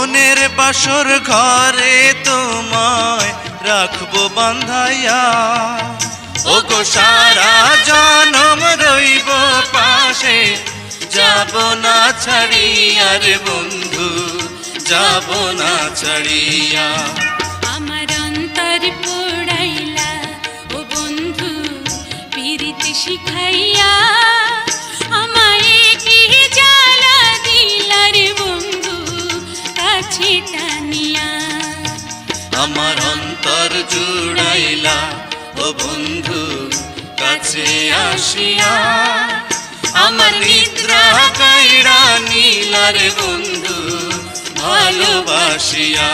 মনের বাসর ঘরে তোমায় রাখবো বান্ধাইয়া, ওগো সারা জনম রইব পাশে, যাব না ছাড়িয়া রে বন্ধু, যাব না ছাড়িয়া। আমার অন্তর পোড়াইলা ও বন্ধু পিরিতে শিখাইয়া, আমায় কি জ্বালা দিলা রে বন্ধু কাছে টানিয়া। আমার অন্তর জুড়াইলা ও বন্ধু কাছে আসিয়া, আমার নিদ্রা কাইড়া নিলা রে বন্ধু ভালোবাসিয়া।